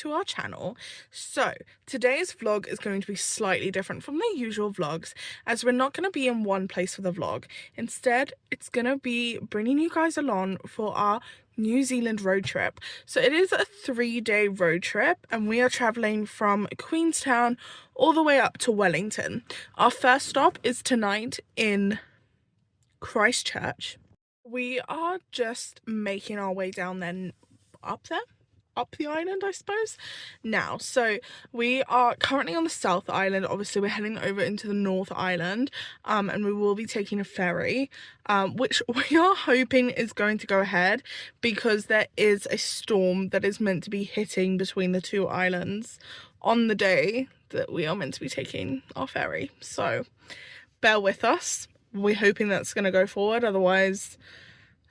to our channel. So today's vlog is going to be slightly different from the usual vlogs, as we're not going to be in one place for the vlog. Instead, it's going to be bringing you guys along for our New Zealand road trip. So it is a 3-day road trip, and we are traveling from Queenstown all the way up to Wellington. Our first stop is tonight in Christchurch. We are just making our way down then up the island, I suppose. Now, so we are currently on the South Island. Obviously we're heading over into the North Island, and we will be taking a ferry, which we are hoping is going to go ahead, because there is a storm that is meant to be hitting between the two islands on the day that we are meant to be taking our ferry. So bear with us. We're hoping that's going to go forward, otherwise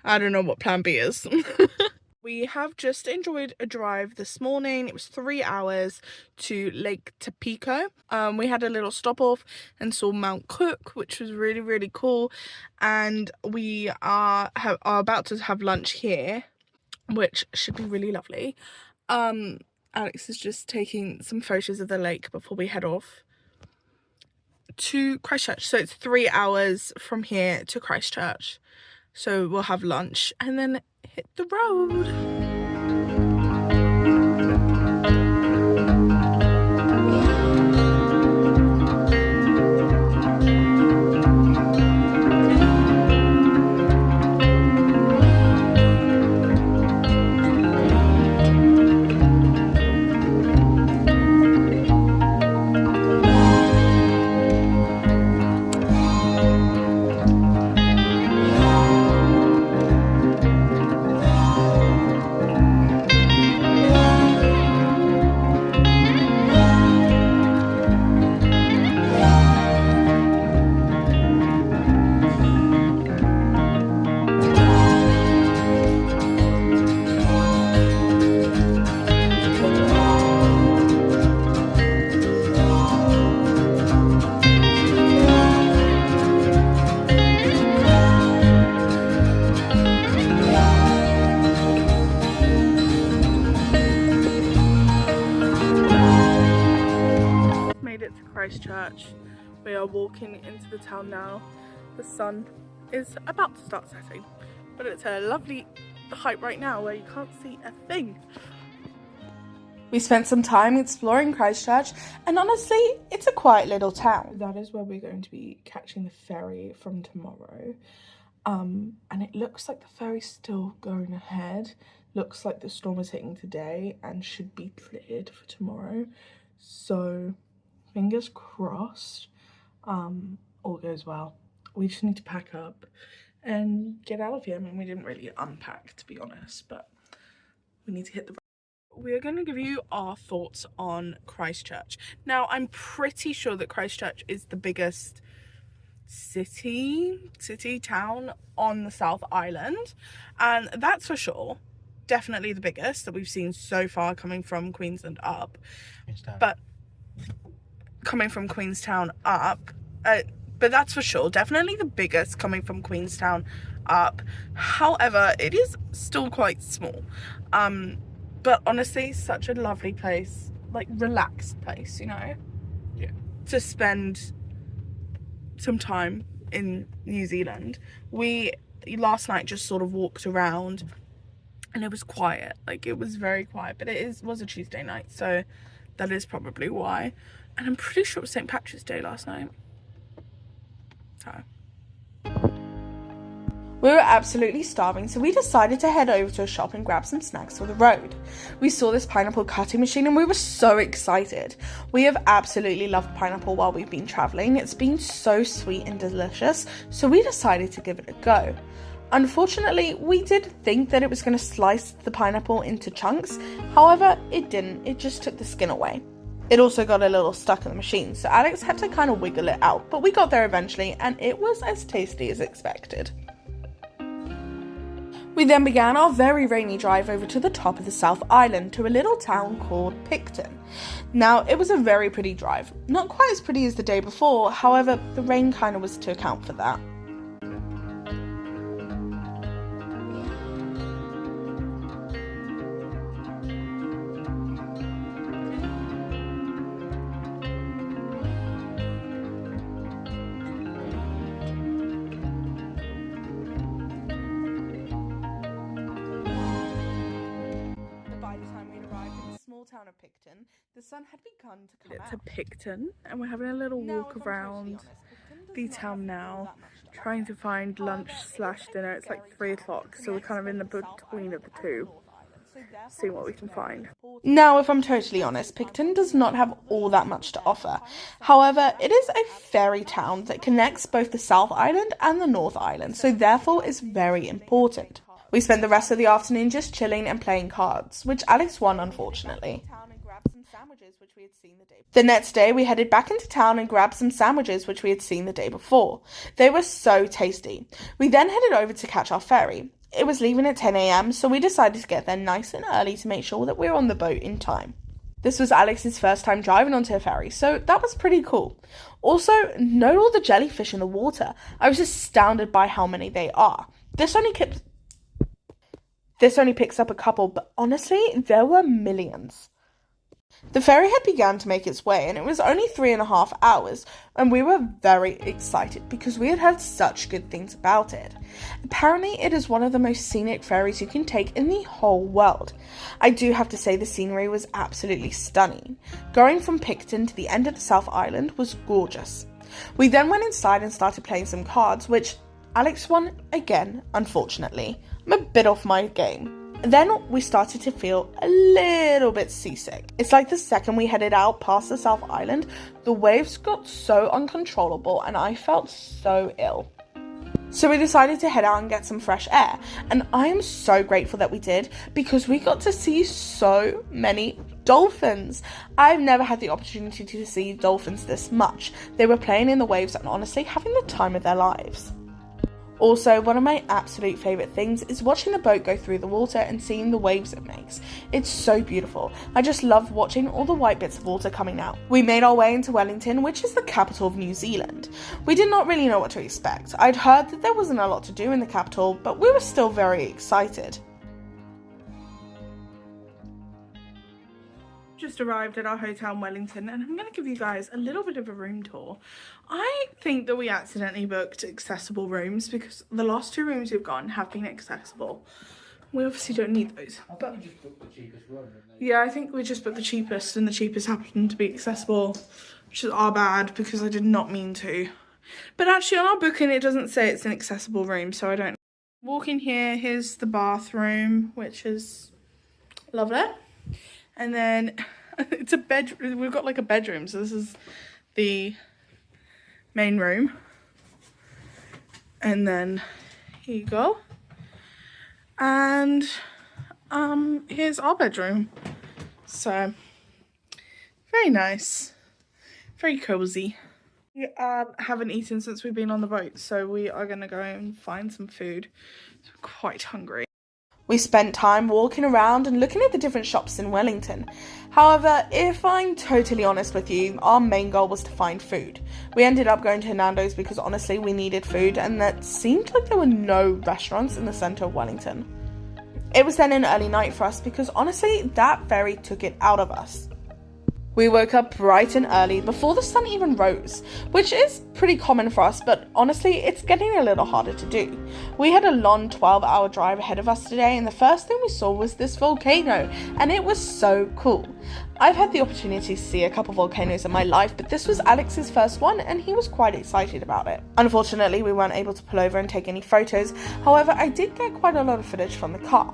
I don't know what plan B is. We have just enjoyed a drive this morning. It was 3 hours to Lake Tekapo. We had a little stop off and saw Mount Cook, which was really, really cool. And we are about to have lunch here, which should be really lovely. Alex is just taking some photos of the lake before we head off to Christchurch. So it's 3 hours from here to Christchurch. So we'll have lunch and then hit the road. Christchurch. We are walking into the town now. The sun is about to start setting, but it's a lovely height right now where you can't see a thing. We spent some time exploring Christchurch, and honestly, it's a quiet little town. That is where we're going to be catching the ferry from tomorrow. And it looks like the ferry's still going ahead. Looks like the storm is hitting today and should be cleared for tomorrow. So fingers crossed, all goes well. We just need to pack up and get out of here. I mean, we didn't really unpack, to be honest, but we need to hit the road. We are going to give you our thoughts on Christchurch. Now, I'm pretty sure that Christchurch is the biggest town on the South Island, and that's for sure. Definitely the biggest that we've seen so far coming from Queensland up. But coming from Queenstown up, but that's for sure definitely the biggest coming from Queenstown up. However, it is still quite small, but honestly such a lovely place, like relaxed place, you know, yeah, to spend some time in New Zealand. We last night just sort of walked around and it was quiet, like it was very quiet, but was a Tuesday night, so that is probably why. And I'm pretty sure it was St. Patrick's Day last night. So we were absolutely starving, so we decided to head over to a shop and grab some snacks for the road. We saw this pineapple cutting machine and we were so excited. We have absolutely loved pineapple while we've been travelling. It's been so sweet and delicious, so we decided to give it a go. Unfortunately, we did think that it was going to slice the pineapple into chunks. However, it didn't. It just took the skin away. It also got a little stuck in the machine, so Alex had to kind of wiggle it out, but we got there eventually and it was as tasty as expected. We then began our very rainy drive over to the top of the South Island to a little town called Picton. Now, it was a very pretty drive. Not quite as pretty as the day before, however, the rain kind of was to account for that. town of Picton, the sun had begun to come out. To Picton, and we're having a little walk around the town now, trying to find lunch / dinner. It's like 3 o'clock, so we're kind of in the between of the two, seeing what we can find. Now, if I'm totally honest, Picton does not have all that much to offer. However, it is a ferry town that connects both the South Island and the North Island, so therefore is very important. We spent the rest of the afternoon just chilling and playing cards, which Alex won, unfortunately. The next day, we headed back into town and grabbed some sandwiches which we had seen the day before. They were so tasty. We then headed over to catch our ferry. It was leaving at 10 a.m, so we decided to get there nice and early to make sure that we were on the boat in time. This was Alex's first time driving onto a ferry, so that was pretty cool. Also, note all the jellyfish in the water. I was astounded by how many they are. This only picks up a couple, but honestly, there were millions. The ferry had begun to make its way, and it was only 3.5 hours, and we were very excited because we had heard such good things about it. Apparently, it is one of the most scenic ferries you can take in the whole world. I do have to say the scenery was absolutely stunning. Going from Picton to the end of the South Island was gorgeous. We then went inside and started playing some cards, which Alex won again, unfortunately. I'm a bit off my game. Then we started to feel a little bit seasick. It's like the second we headed out past the South Island, the waves got so uncontrollable and I felt so ill. So we decided to head out and get some fresh air, and I am so grateful that we did because we got to see so many dolphins. I've never had the opportunity to see dolphins this much. They were playing in the waves and honestly having the time of their lives. Also, one of my absolute favourite things is watching the boat go through the water and seeing the waves it makes. It's so beautiful. I just love watching all the white bits of water coming out. We made our way into Wellington, which is the capital of New Zealand. We did not really know what to expect. I'd heard that there wasn't a lot to do in the capital, but we were still very excited. Just arrived at our hotel in Wellington, and I'm going to give you guys a little bit of a room tour. I think that we accidentally booked accessible rooms because the last 2 rooms we've gotten have been accessible. We obviously don't need those, but yeah, I think we just booked the cheapest, and the cheapest happened to be accessible, which is our bad because I did not mean to. But actually on our booking it doesn't say it's an accessible room, so I don't know. Walk in here, here's the bathroom, which is lovely. And then it's a bedroom. We've got like a bedroom, so this is the main room. And then here you go. And here's our bedroom. So very nice, very cozy. We haven't eaten since we've been on the boat, so we are gonna go and find some food. So we're quite hungry. We spent time walking around and looking at the different shops in Wellington. However, if I'm totally honest with you, our main goal was to find food. We ended up going to Nando's because honestly we needed food, and that seemed like there were no restaurants in the centre of Wellington. It was then an early night for us because honestly that ferry took it out of us. We woke up bright and early before the sun even rose, which is pretty common for us, but honestly it's getting a little harder to do. We had a long 12-hour drive ahead of us today, and the first thing we saw was this volcano, and it was so cool. I've had the opportunity to see a couple volcanoes in my life, but this was Alex's first one and he was quite excited about it. Unfortunately, we weren't able to pull over and take any photos, however I did get quite a lot of footage from the car.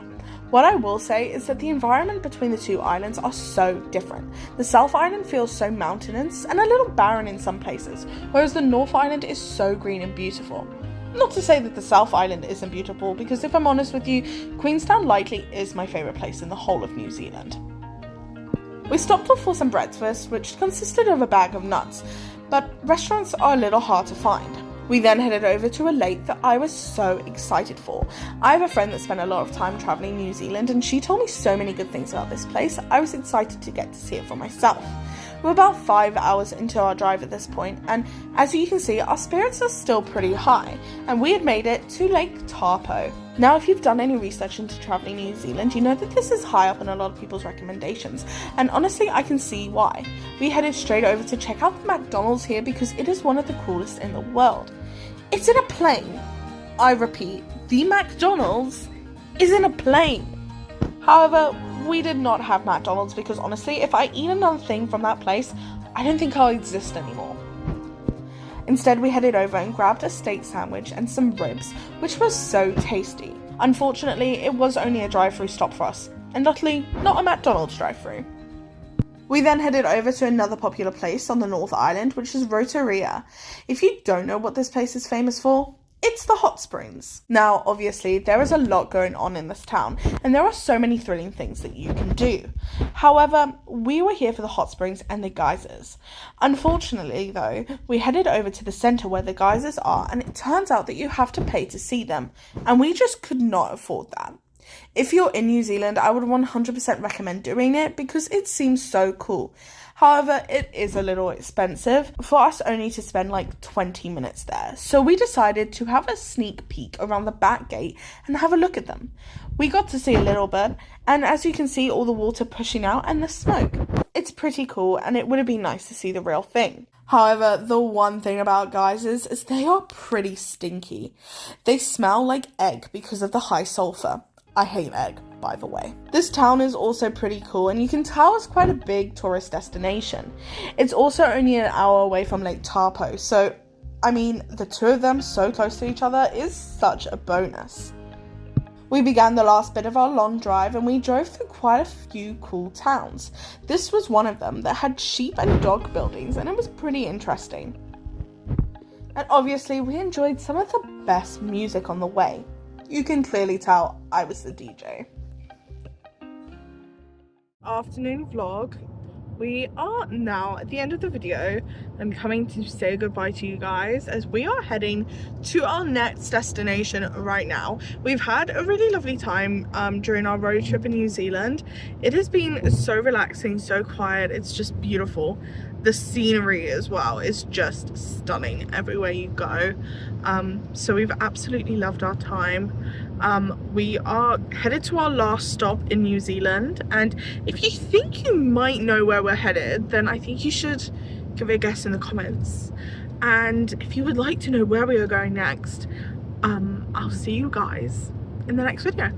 What I will say is that the environment between the 2 islands are so different. The South Island feels so mountainous and a little barren in some places, whereas the North Island is so green and beautiful. Not to say that the South Island isn't beautiful, because if I'm honest with you, Queenstown likely is my favourite place in the whole of New Zealand. We stopped off for some breakfast, which consisted of a bag of nuts, but restaurants are a little hard to find. We then headed over to a lake that I was so excited for. I have a friend that spent a lot of time travelling New Zealand, and she told me so many good things about this place. I was excited to get to see it for myself. We're about 5 hours into our drive at this point, and as you can see, our spirits are still pretty high, and we had made it to Lake Tekapo. Now, if you've done any research into travelling New Zealand, you know that this is high up in a lot of people's recommendations, and honestly, I can see why. We headed straight over to check out the McDonald's here because it is one of the coolest in the world. It's in a plane. I repeat, the McDonald's is in a plane. However, we did not have McDonald's because honestly, if I eat another thing from that place, I don't think I'll exist anymore. Instead, we headed over and grabbed a steak sandwich and some ribs, which was so tasty. Unfortunately, it was only a drive-through stop for us, and luckily, not a McDonald's drive-through. We then headed over to another popular place on the North Island, which is Rotorua. If you don't know what this place is famous for, it's the hot springs. Now, obviously, there is a lot going on in this town, and there are so many thrilling things that you can do. However, we were here for the hot springs and the geysers. Unfortunately, though, we headed over to the centre where the geysers are, and it turns out that you have to pay to see them, and we just could not afford that. If you're in New Zealand, I would 100% recommend doing it because it seems so cool. However, it is a little expensive for us only to spend like 20 minutes there. So we decided to have a sneak peek around the back gate and have a look at them. We got to see a little bit, and as you can see, all the water pushing out and the smoke. It's pretty cool, and it would have been nice to see the real thing. However, the one thing about geysers is they are pretty stinky. They smell like egg because of the high sulfur. I hate egg, by the way. This town is also pretty cool, and you can tell it's quite a big tourist destination. It's also only an hour away from Lake Tekapo, so, I mean, the two of them so close to each other is such a bonus. We began the last bit of our long drive, and we drove through quite a few cool towns. This was one of them that had sheep and dog buildings, and it was pretty interesting. And obviously, we enjoyed some of the best music on the way. You can clearly tell I was the DJ. Afternoon vlog. We are now at the end of the video. I'm coming to say goodbye to you guys as we are heading to our next destination right now. We've had a really lovely time during our road trip in New Zealand. It has been so relaxing, so quiet. It's just beautiful. The scenery as well is just stunning everywhere you go. So we've absolutely loved our time. We are headed to our last stop in New Zealand, and if you think you might know where we're headed, then I think you should give it a guess in the comments. And if you would like to know where we are going next, I'll see you guys in the next video.